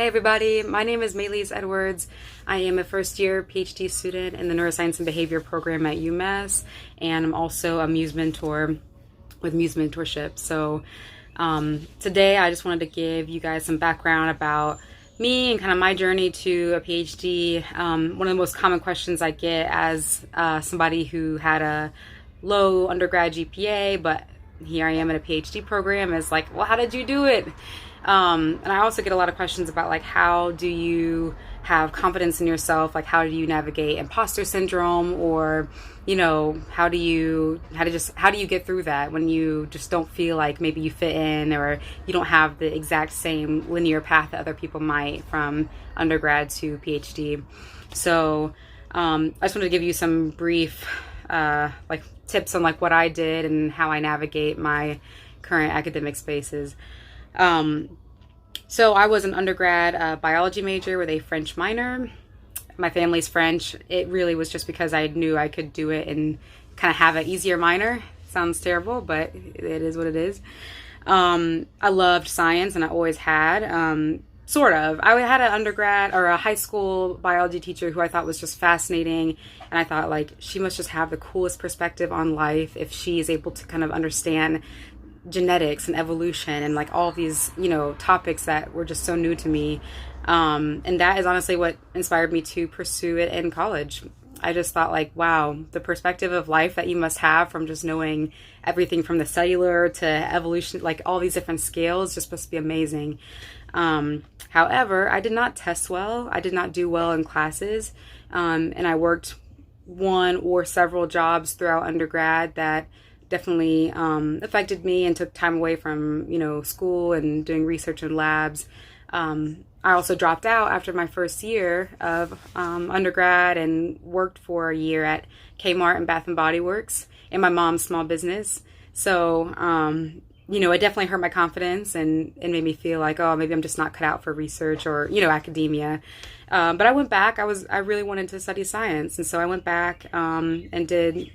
Hey everybody, my name is Mélise Edwards. I am a first year PhD student in the Neuroscience and Behavior program at UMass, and I'm also a MUSE mentor with MUSE Mentorship. So today I just wanted to give you guys some background about me and kind of my journey to a PhD. One of the most common questions I get as somebody who had a low undergrad GPA, but here I am in a PhD program, is like, well, how did you do it? And I also get a lot of questions about like, how do you have confidence in yourself? Like, how do you navigate imposter syndrome, or, you know, how do you get through that when you just don't feel like maybe you fit in, or you don't have the exact same linear path that other people might from undergrad to PhD. So, I just wanted to give you some brief, like tips on like what I did and how I navigate my current academic spaces. So I was an undergrad biology major with a French minor. My family's French. It really was just because I knew I could do it and kind of have an easier minor. Sounds terrible, but it is what it is. I loved science, and I always had, sort of. I had an undergrad or a high school biology teacher who I thought was just fascinating. And I thought, like, she must just have the coolest perspective on life if she is able to kind of understand genetics and evolution and like all these, you know, topics that were just so new to me. And that is honestly what inspired me to pursue it in college. I just thought, like, wow, the perspective of life that you must have from just knowing everything from the cellular to evolution, like all these different scales, just supposed to be amazing. However, I did not test well. I did not do well in classes. And I worked one or several jobs throughout undergrad that definitely affected me and took time away from, you know, school and doing research in labs. I also dropped out after my first year of undergrad and worked for a year at Kmart and Bath and Body Works in my mom's small business. So, you know, it definitely hurt my confidence and made me feel like, oh, maybe I'm just not cut out for research or, you know, academia. But I went back. I really wanted to study science. And so I went back and did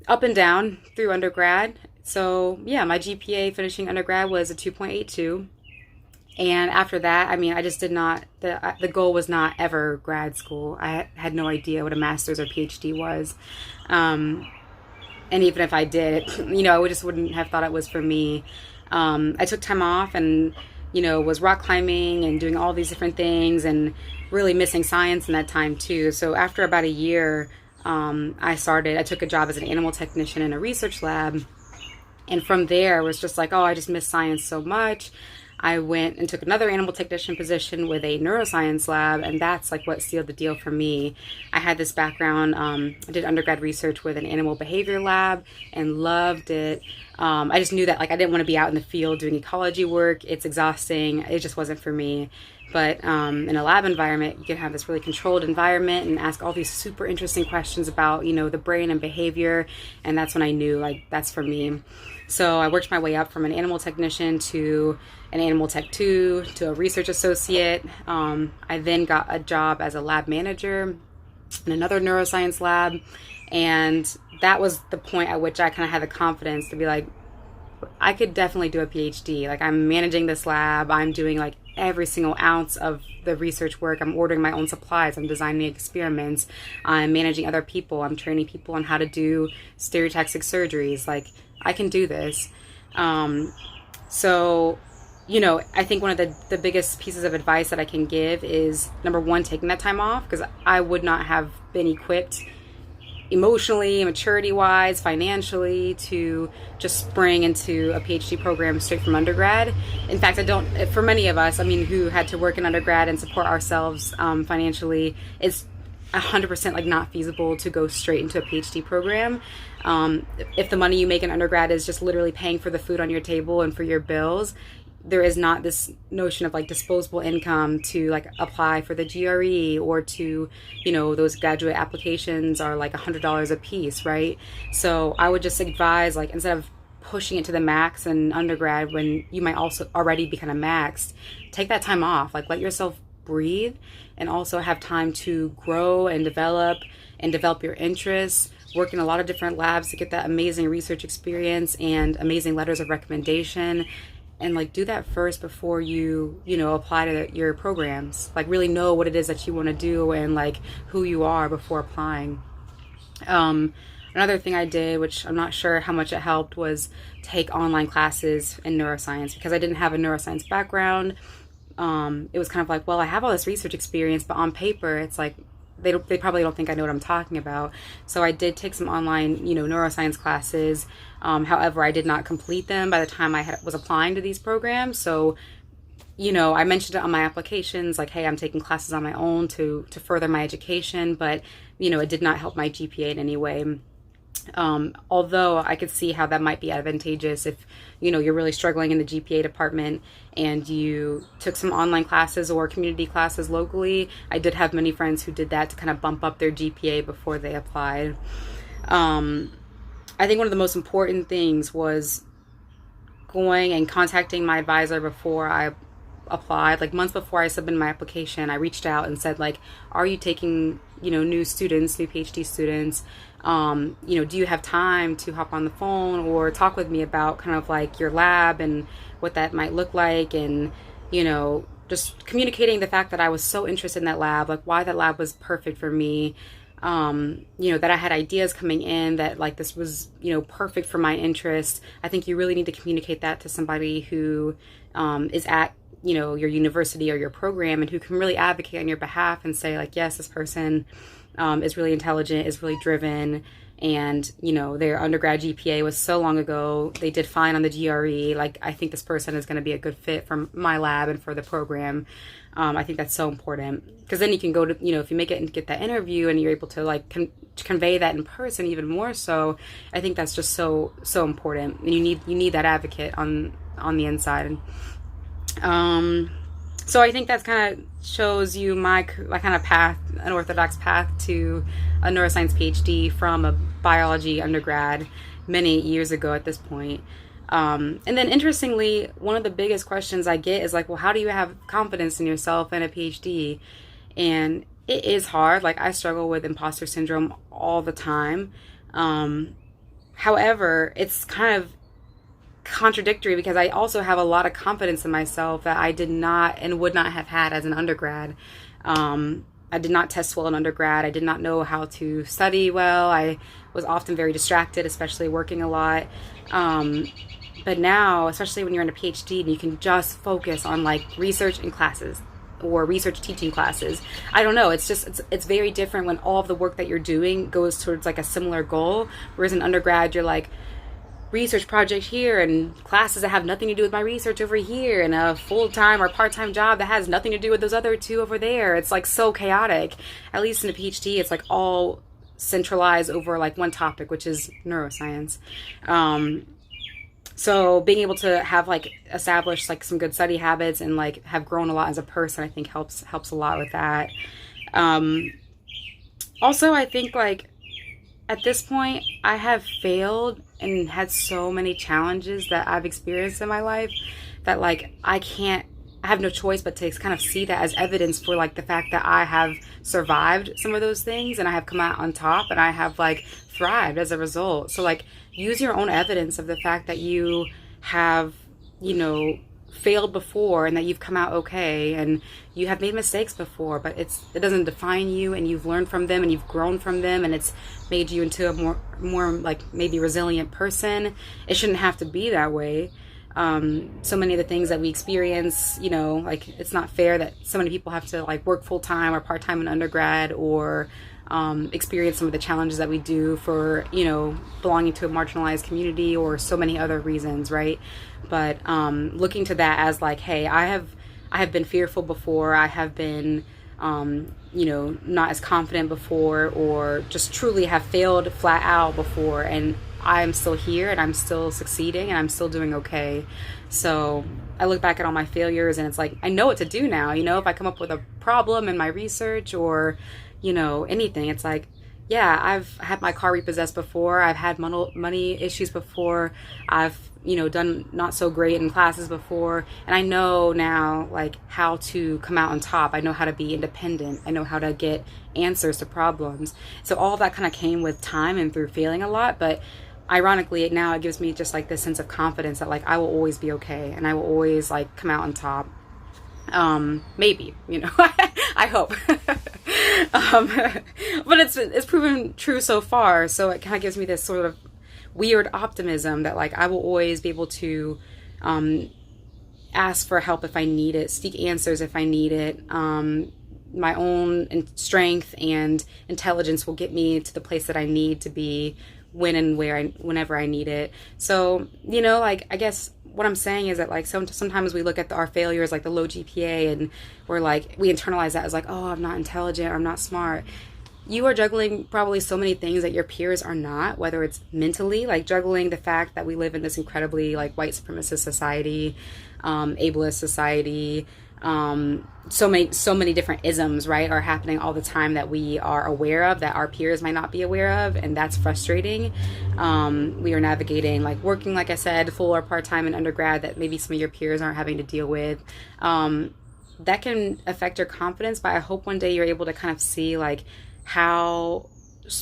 up and down through undergrad. So yeah, my GPA finishing undergrad was a 2.82. And after that, I mean, I just did not, the goal was not ever grad school. I had no idea what a master's or PhD was. And even if I did, you know, I just wouldn't have thought it was for me. I took time off and, you know, was rock climbing and doing all these different things and really missing science in that time too. So after about a year, I took a job as an animal technician in a research lab. And from there, it was just like, oh, I just miss science so much. I went and took another animal technician position with a neuroscience lab, and that's like what sealed the deal for me. I had this background, I did undergrad research with an animal behavior lab and loved it. I just knew that like I didn't want to be out in the field doing ecology work. It's exhausting. It just wasn't for me. But in a lab environment, you can have this really controlled environment and ask all these super interesting questions about, you know, the brain and behavior. And that's when I knew, like, that's for me. So I worked my way up from an animal technician to an animal tech 2 to a research associate. I then got a job as a lab manager in another neuroscience lab. And that was the point at which I kind of had the confidence to be like, I could definitely do a PhD. Like, I'm managing this lab. I'm doing like every single ounce of the research work. I'm ordering my own supplies. I'm designing experiments. I'm managing other people. I'm training people on how to do stereotactic surgeries. Like, I can do this. So, you know, I think one of the biggest pieces of advice that I can give is, number one, taking that time off, because I would not have been equipped emotionally, maturity-wise, financially, to just spring into a PhD program straight from undergrad. In fact, for many of us, I mean, who had to work in undergrad and support ourselves financially, it's 100% like not feasible to go straight into a PhD program. If the money you make in undergrad is just literally paying for the food on your table and for your bills, there is not this notion of like disposable income to like apply for the GRE or to, you know, those graduate applications are like $100 a piece, right? So I would just advise, like, instead of pushing it to the max in undergrad when you might also already be kind of maxed, take that time off, like let yourself breathe and also have time to grow and develop your interests, work in a lot of different labs to get that amazing research experience and amazing letters of recommendation. and like do that first before you apply to your programs. Like really know what it is that you want to do and like who you are before applying. Another thing I did, which I'm not sure how much it helped, was take online classes in neuroscience because I didn't have a neuroscience background. It was kind of like, well, I have all this research experience, but on paper, it's like they probably don't think I know what I'm talking about. So I did take some online, neuroscience classes. However, I did not complete them by the time I was applying to these programs. So, I mentioned it on my applications, like, hey, I'm taking classes on my own to further my education, but, it did not help my GPA in any way. Although I could see how that might be advantageous if, you're really struggling in the GPA department and you took some online classes or community classes locally. I did have many friends who did that to kind of bump up their GPA before they applied. I think one of the most important things was going and contacting my advisor before I applied. Like months before I submitted my application, I reached out and said, like, are you taking, new students, new PhD students? Do you have time to hop on the phone or talk with me about kind of like your lab and what that might look like? And, just communicating the fact that I was so interested in that lab, like why that lab was perfect for me. That I had ideas coming in that like this was, perfect for my interest. I think you really need to communicate that to somebody who is at, your university or your program and who can really advocate on your behalf and say like, yes, this person is really intelligent, is really driven, and, their undergrad GPA was so long ago, they did fine on the GRE. Like, I think this person is going to be a good fit for my lab and for the program. I think that's so important because then you can go to, if you make it and get that interview and you're able to like convey that in person even more so, I think that's just so important. And you need that advocate on the inside. So I think that's kind of shows you my kind of path, an orthodox path to a neuroscience PhD from a biology undergrad many years ago at this point. And then interestingly, one of the biggest questions I get is like, well, how do you have confidence in yourself and a PhD? And it is hard. Like I struggle with imposter syndrome all the time. However, it's kind of contradictory because I also have a lot of confidence in myself that I did not and would not have had as an undergrad. I did not test well in undergrad. I did not know how to study well. I was often very distracted, especially working a lot. But now, especially when you're in a PhD and you can just focus on like research and classes or research teaching classes. I don't know. It's just, it's very different when all of the work that you're doing goes towards like a similar goal. Whereas in undergrad, you're like, research project here and classes that have nothing to do with my research over here and a full-time or part-time job that has nothing to do with those other two over there. It's like so chaotic. At least in a PhD, it's like all centralized over like one topic, which is neuroscience. So being able to have like established like some good study habits and like have grown a lot as a person, I think helps a lot with that. Also, I think like at this point, I have failed and had so many challenges that I've experienced in my life that like I have no choice but to kind of see that as evidence for like the fact that I have survived some of those things and I have come out on top and I have like thrived as a result. So like use your own evidence of the fact that you have, failed before and that you've come out okay and you have made mistakes before, but it doesn't define you and you've learned from them and you've grown from them and it's made you into a more like maybe resilient person. It shouldn't have to be that way. So many of the things that we experience, like it's not fair that so many people have to like work full-time or part-time in undergrad or experience some of the challenges that we do for, belonging to a marginalized community or so many other reasons, right? But looking to that as like, hey, I have been fearful before, I have been, not as confident before, or just truly have failed flat out before, and I'm still here and I'm still succeeding and I'm still doing okay. So I look back at all my failures and it's like, I know what to do now. If I come up with a problem in my research or, anything, it's like, yeah, I've had my car repossessed before. I've had money issues before. I've, done not so great in classes before. And I know now, like, how to come out on top. I know how to be independent. I know how to get answers to problems. So all of that kind of came with time and through failing a lot. But ironically, now it gives me just like this sense of confidence that like I will always be okay and I will always like come out on top. Maybe, you know, I hope. But it's proven true so far. So it kind of gives me this sort of weird optimism that like I will always be able to ask for help if I need it, seek answers if I need it. My own strength and intelligence will get me to the place that I need to be when and whenever I need it. So, you know, like, I guess what I'm saying is that like sometimes we look at our failures, like the low GPA, and we're like, we internalize that as like, oh, I'm not intelligent or I'm not smart. You are juggling probably so many things that your peers are not, whether it's mentally, like juggling the fact that we live in this incredibly like white supremacist society, ableist society, so many different isms, right, are happening all the time that we are aware of that our peers might not be aware of, and that's frustrating. We are navigating like working, like I said, full or part-time in undergrad that maybe some of your peers aren't having to deal with. That can affect your confidence, but I hope one day you're able to kind of see like how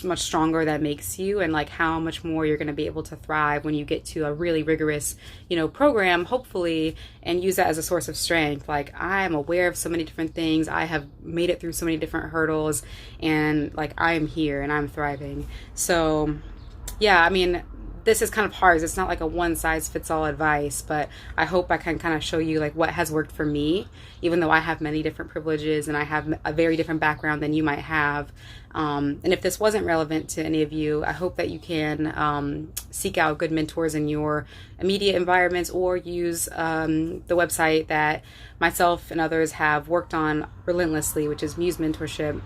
much stronger that makes you, and like how much more you're going to be able to thrive when you get to a really rigorous, you know, program, hopefully, and use that as a source of strength. Like, I'm aware of so many different things, I have made it through so many different hurdles, and like I am here and I'm thriving. So yeah, I mean, this is kind of hard. It's not like a one size fits all advice, but I hope I can kind of show you like what has worked for me, even though I have many different privileges and I have a very different background than you might have. And if this wasn't relevant to any of you, I hope that you can seek out good mentors in your immediate environments, or use the website that myself and others have worked on relentlessly, which is MUSE Mentorship.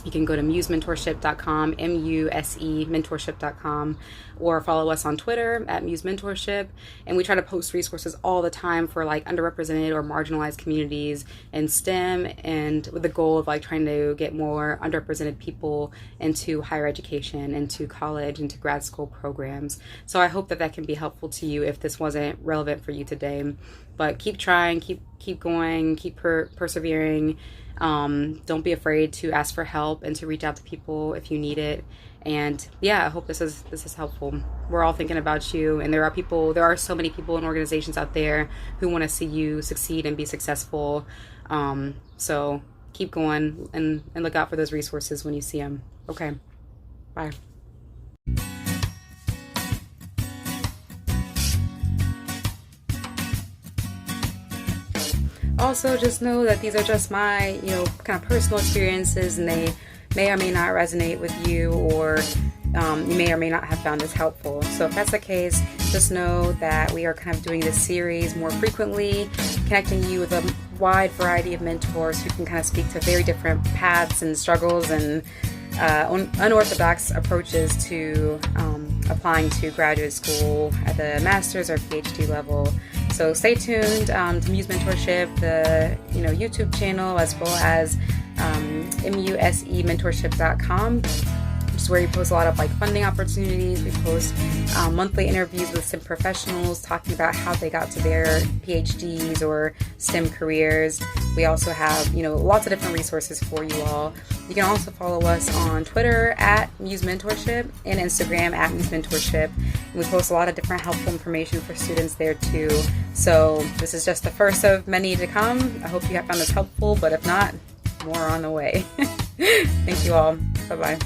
You can go to musementorship.com, MUSE mentorship.com, or follow us on Twitter at Muse Mentorship. And we try to post resources all the time for like underrepresented or marginalized communities in STEM, and with the goal of like trying to get more underrepresented people into higher education, into college, into grad school programs. So I hope that that can be helpful to you if this wasn't relevant for you today. But keep trying, keep going, keep persevering. Don't be afraid to ask for help and to reach out to people if you need it. And yeah, I hope this is helpful. We're all thinking about you, and there are so many people and organizations out there who want to see you succeed and be successful. So keep going and look out for those resources when you see them. Okay, bye. Also, just know that these are just my, you know, kind of personal experiences, and they may or may not resonate with you, or you may or may not have found this helpful. So if that's the case, just know that we are kind of doing this series more frequently, connecting you with a wide variety of mentors who can kind of speak to very different paths and struggles and unorthodox approaches to applying to graduate school at the master's or PhD level. So stay tuned to Muse Mentorship, the YouTube channel, as well as musementorship.com, which is where we post a lot of like funding opportunities. We post monthly interviews with STEM professionals talking about how they got to their PhDs or STEM careers. We also have lots of different resources for you all. You can also follow us on Twitter at Muse Mentorship and Instagram at Muse Mentorship. And we post a lot of different helpful information for students there too. So this is just the first of many to come. I hope you have found this helpful, but if not, more on the way. Thank you all. Bye-bye.